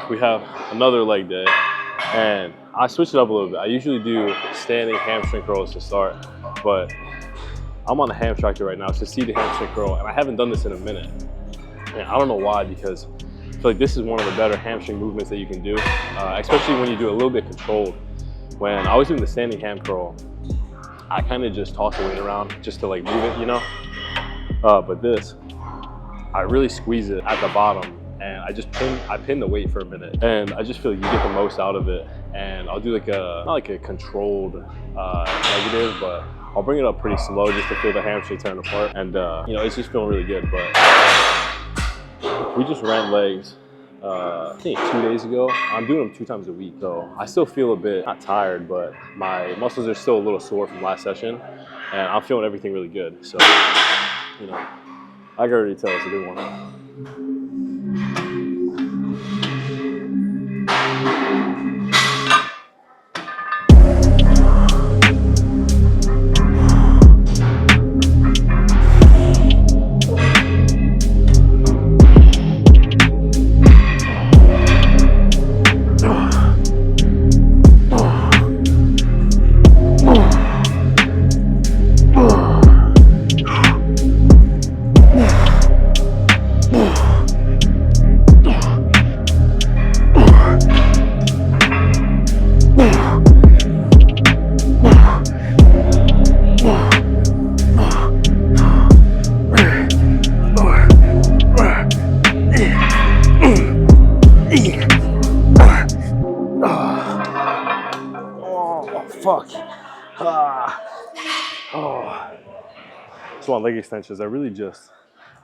we have another leg day, and I switched it up a little bit. I usually do standing hamstring curls to start, but I'm on the ham tractor right now. It's a seated hamstring curl, and I haven't done this in a minute. And I don't know why, because I feel like this is one of the better hamstring movements that you can do, especially when you do it a little bit controlled. When I was doing the standing ham curl, I kind of just toss the weight around just to like move it, you know? But this, I really squeeze it at the bottom, and I pin the weight for a minute, and I just feel like you get the most out of it. And I'll do like not like a controlled negative, but I'll bring it up pretty slow just to feel the hamstring tearing apart. And you know, it's just feeling really good. But we just ran legs, I think 2 days ago. I'm doing them 2 times a week, so I still feel a bit, not tired, but my muscles are still a little sore from last session, and I'm feeling everything really good. So, you know, I can already tell it's a good one. So on leg extensions, I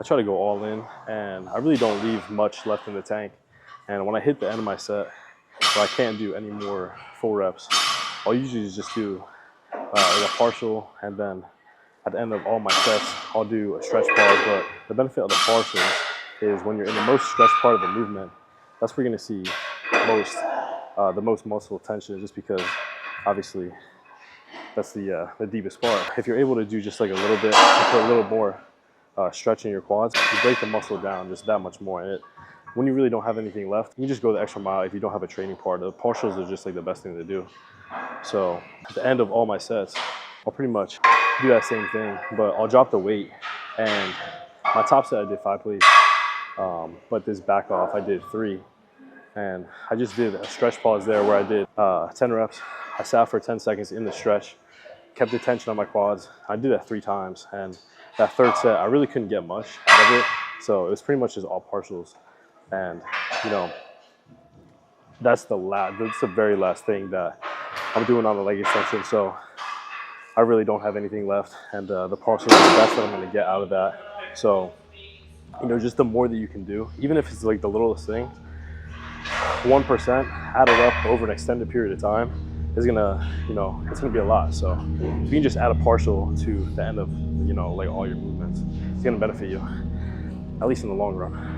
try to go all in, and I really don't leave much left in the tank. And when I hit the end of my set, where I can't do any more full reps, I'll usually just do like a partial, and then at the end of all my sets, I'll do a stretch pause. But the benefit of the partials is when you're in the most stretched part of the movement, that's where you're gonna see the most muscle tension, just because obviously that's the deepest part. If you're able to do just like a little bit, put a little more stretch in your quads, you break the muscle down just that much more. And when you really don't have anything left, you can just go the extra mile if you don't have a training part. The partials are just like the best thing to do. So at the end of all my sets, I'll pretty much do that same thing, but I'll drop the weight. And my top set I did 5 plates, but this back off I did 3. And I just did a stretch pause there where I did 10 reps. I sat for 10 seconds in the stretch, kept the tension on my quads. I did that 3 times, and that third set, I really couldn't get much out of it. So it was pretty much just all partials. And you know, that's the very last thing that I'm doing on the leg extension. So I really don't have anything left, and the partials is the best that I'm gonna get out of that. So, you know, just the more that you can do, even if it's like the littlest thing, 1% added up over an extended period of time is gonna, you know, it's gonna be a lot. So if you can just add a partial to the end of, you know, like all your movements, it's gonna benefit you, at least in the long run.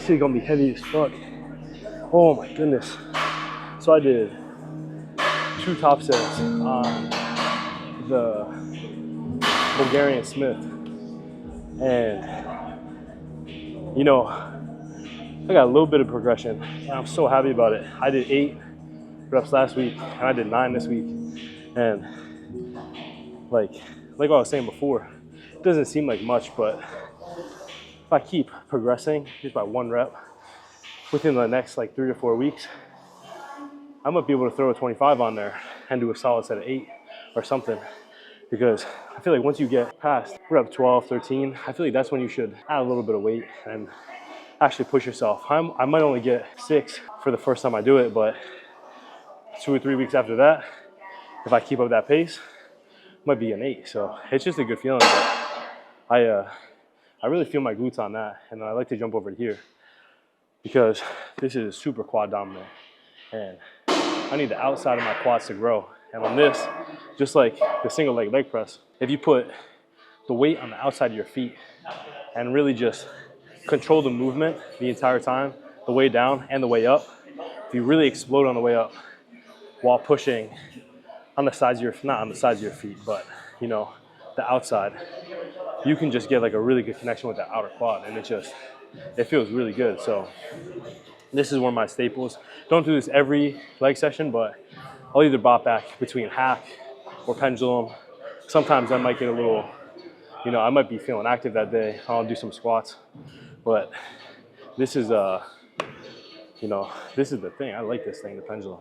this shit gonna be heavy as fuck. Oh my goodness. So I did 2 top sets on the Bulgarian Smith. And, you know, I got a little bit of progression and I'm so happy about it. I did 8 reps last week and I did 9 this week. And like what I was saying before, it doesn't seem like much, but if I keep progressing just by 1 rep within the next like 3 to 4 weeks, I might be able to throw a 25 on there and do a solid set of 8 or something. Because I feel like once you get past rep 12, 13, I feel like that's when you should add a little bit of weight and actually push yourself. I might only get 6 for the first time I do it, but 2 or 3 weeks after that, if I keep up that pace, it might be an 8. So it's just a good feeling. But I really feel my glutes on that, and I like to jump over to here because this is super quad dominant, and I need the outside of my quads to grow. And on this, just like the single leg press, if you put the weight on the outside of your feet and really just control the movement the entire time, the way down and the way up, if you really explode on the way up while pushing on the sides of your, not on the sides of your feet, but you know, the outside, you can just get like a really good connection with the outer quad, and it feels really good. So this is one of my staples. Don't do this every leg session, but I'll either bop back between hack or pendulum. Sometimes I might get a little, you know, I might be feeling active that day. I'll do some squats, but this is, you know, this is the thing. I like this thing, the pendulum.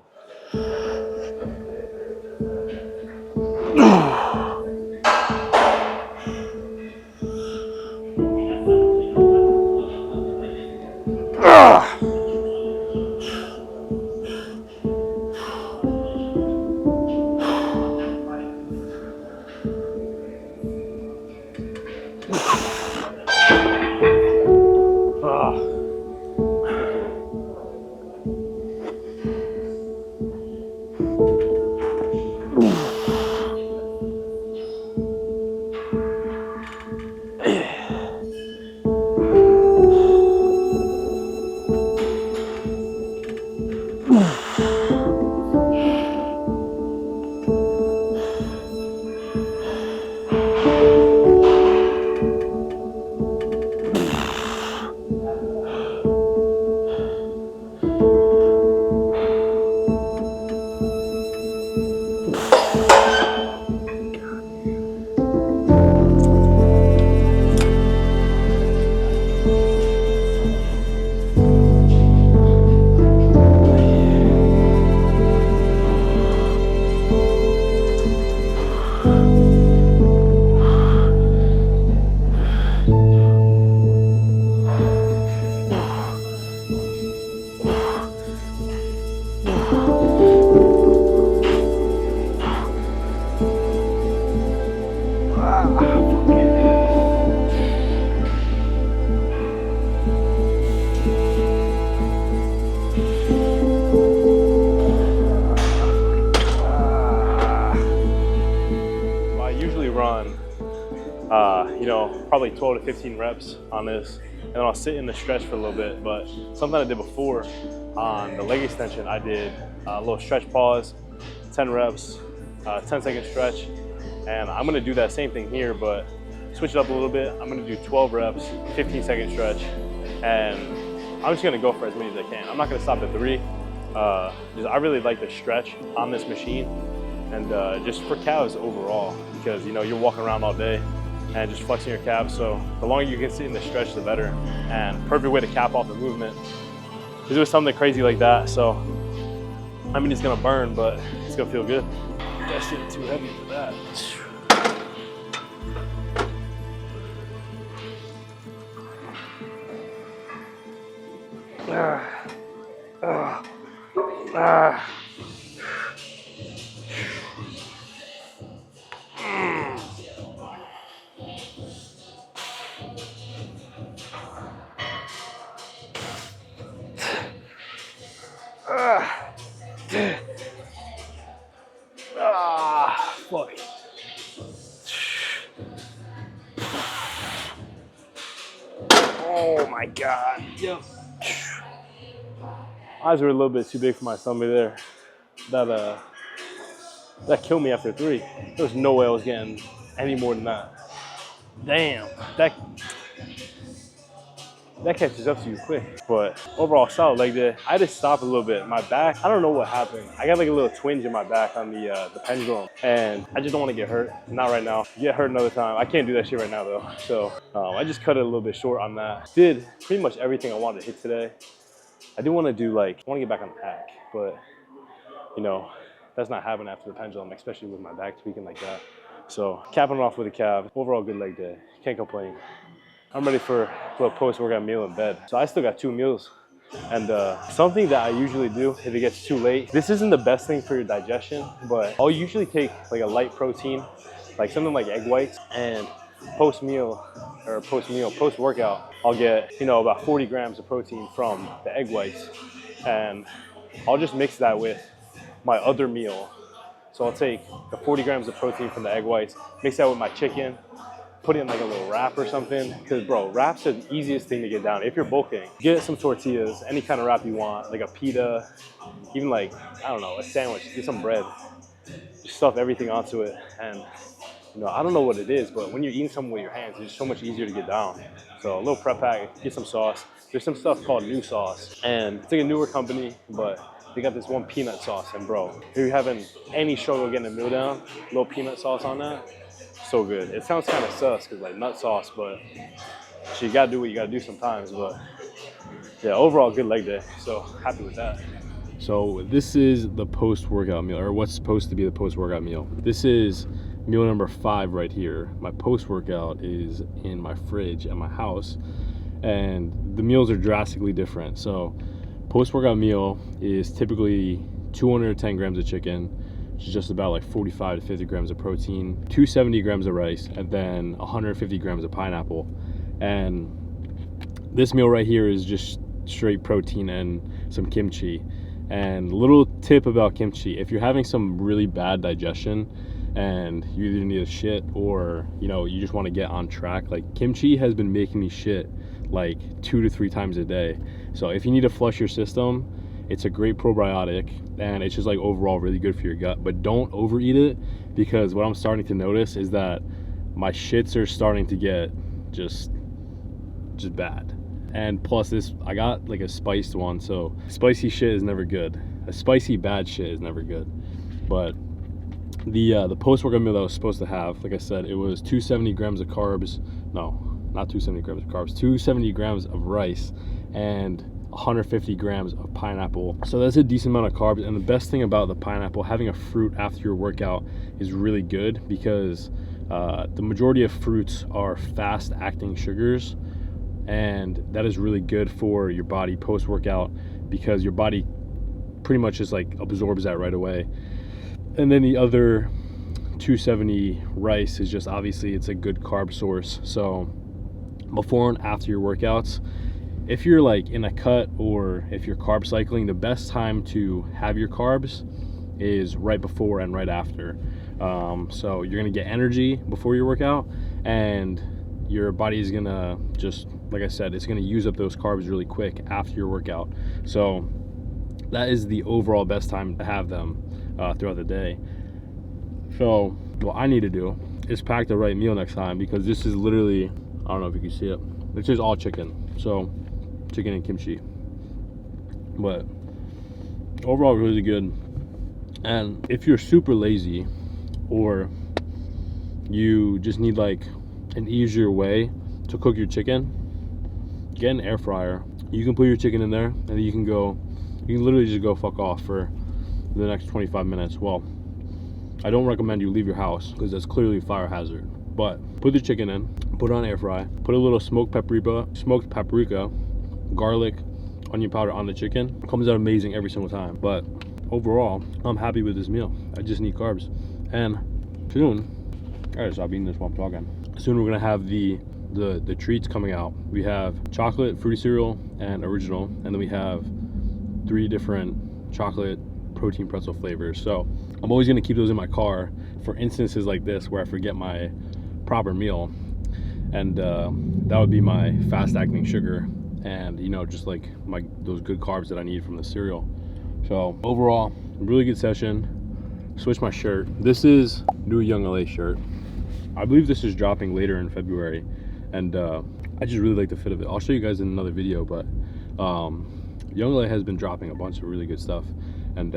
You know, probably 12 to 15 reps on this, and then I'll sit in the stretch for a little bit. But something I did before on the leg extension, I did a little stretch pause, 10 reps, 10-second stretch, and I'm gonna do that same thing here, but switch it up a little bit. I'm gonna do 12 reps, 15-second stretch, and I'm just gonna go for as many as I can. I'm not gonna stop at 3. I really like the stretch on this machine, and just for calves overall, because you know you're walking around all day and just flexing your calves. So the longer you can sit in the stretch, the better. And perfect way to cap off the movement is with something crazy like that. So I mean, it's gonna burn, but it's gonna feel good. That shit too heavy for that. Fuck. Oh my God. Yep. Eyes were a little bit too big for my stomach there. That killed me after 3. There was no way I was getting any more than that. Damn, that catches up to you quick. But overall, solid leg day. I just stopped a little bit. My back, I don't know what happened. I got like a little twinge in my back on the pendulum, and I just don't want to get hurt. Not right now. Get hurt another time. I can't do that shit right now though. So I just cut it a little bit short on that. Did pretty much everything I wanted to hit today. I do want to do I want to get back on the pack, but you know, that's not happening after the pendulum, especially with my back tweaking like that. So capping it off with a calf. Overall, good leg day. Can't complain. I'm ready for a little post-workout meal in bed. So I still got 2 meals. And something that I usually do if it gets too late, this isn't the best thing for your digestion, but I'll usually take like a light protein, like something like egg whites, and post-workout, I'll get, you know, about 40 grams of protein from the egg whites. And I'll just mix that with my other meal. So I'll take the 40 grams of protein from the egg whites, mix that with my chicken, put it in like a little wrap or something. Because bro, wraps are the easiest thing to get down. If you're bulking, get some tortillas, any kind of wrap you want, like a pita, even like, I don't know, a sandwich, get some bread. Just stuff everything onto it. And you know, I don't know what it is, but when you're eating something with your hands, it's so much easier to get down. So a little prep pack, get some sauce. There's some stuff called New Sauce, and it's like a newer company, but they got this one peanut sauce, and bro, if you're having any struggle getting a meal down, little peanut sauce on that, so good. It sounds kind of sus, cause like nut sauce, but you gotta do what you gotta do sometimes. But yeah, overall good leg day, so happy with that. So this is the post-workout meal, or what's supposed to be the post-workout meal. This is meal number 5 right here. My post-workout is in my fridge at my house, and the meals are drastically different. So post-workout meal is typically 210 grams of chicken, which is just about like 45 to 50 grams of protein, 270 grams of rice, and then 150 grams of pineapple. And this meal right here is just straight protein and some kimchi. And little tip about kimchi, if you're having some really bad digestion and you either need a shit or, you know, you just want to get on track, like kimchi has been making me shit like 2 to 3 times a day. So if you need to flush your system, it's a great probiotic, and it's just like overall really good for your gut. But don't overeat it, because what I'm starting to notice is that my shits are starting to get just bad. And plus this, I got like a spiced one, so spicy shit is never good. A spicy bad shit is never good. But the post-workout meal that I was supposed to have, like I said, it was 270 grams of carbs. No, not 270 grams of carbs, 270 grams of rice and 150 grams of pineapple. So that's a decent amount of carbs. And the best thing about the pineapple, having a fruit after your workout is really good, because the majority of fruits are fast acting sugars, and that is really good for your body post-workout, because your body pretty much just like absorbs that right away. And then the other 270 rice is just, obviously it's a good carb source. So before and after your workouts, if you're like in a cut or if you're carb cycling, the best time to have your carbs is right before and right after. So you're gonna get energy before your workout, and your body is gonna just, like I said, it's gonna use up those carbs really quick after your workout. So that is the overall best time to have them throughout the day. So what I need to do is pack the right meal next time, because this is literally, I don't know if you can see it, it's just all chicken. So chicken and kimchi, but overall really good. And if you're super lazy, or you just need like an easier way to cook your chicken, get an air fryer. You can put your chicken in there, and then you can literally just go fuck off for the next 25 minutes. Well, I don't recommend you leave your house, because that's clearly a fire hazard. But put the chicken in, put it on air fry, put a little smoked paprika, garlic, onion powder on the chicken. It comes out amazing every single time. But overall, I'm happy with this meal. I just need carbs. And soon, I gotta stop eating this while I'm talking. Soon we're gonna have the treats coming out. We have chocolate, fruity cereal, and original, and then we have 3 different chocolate protein pretzel flavors. So I'm always gonna keep those in my car for instances like this where I forget my proper meal, and that would be my fast acting sugar. and you know, just like those good carbs that I need from the cereal. So overall, really good session. Switch my shirt. This is new Young LA shirt. I believe this is dropping later in February, and I just really like the fit of it. I'll show you guys in another video, but Young LA has been dropping a bunch of really good stuff, and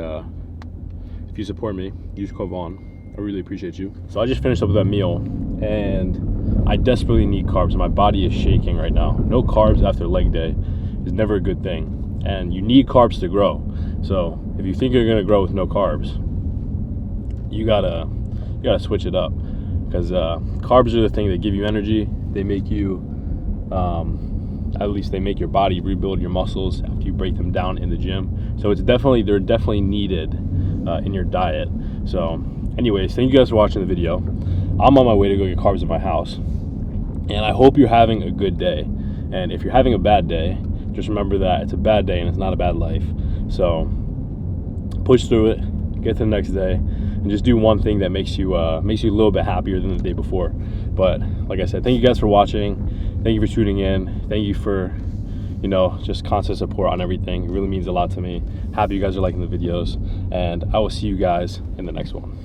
if you support me, use code Vaughn. I really appreciate you. So I just finished up with that meal, and I desperately need carbs. My body is shaking right now. No carbs after leg day is never a good thing, and you need carbs to grow. So if you think you're gonna grow with no carbs, you gotta switch it up, because carbs are the thing that give you energy. They make you, at least they make your body rebuild your muscles after you break them down in the gym. So they're definitely needed in your diet. So anyways, thank you guys for watching the video. I'm on my way to go get carbs at my house, and I hope you're having a good day. And if you're having a bad day, just remember that it's a bad day and it's not a bad life. So push through it, get to the next day, and just do one thing that makes you a little bit happier than the day before. But like I said, thank you guys for watching. Thank you for tuning in. Thank you for, you know, just constant support on everything. It really means a lot to me. Happy you guys are liking the videos, and I will see you guys in the next one.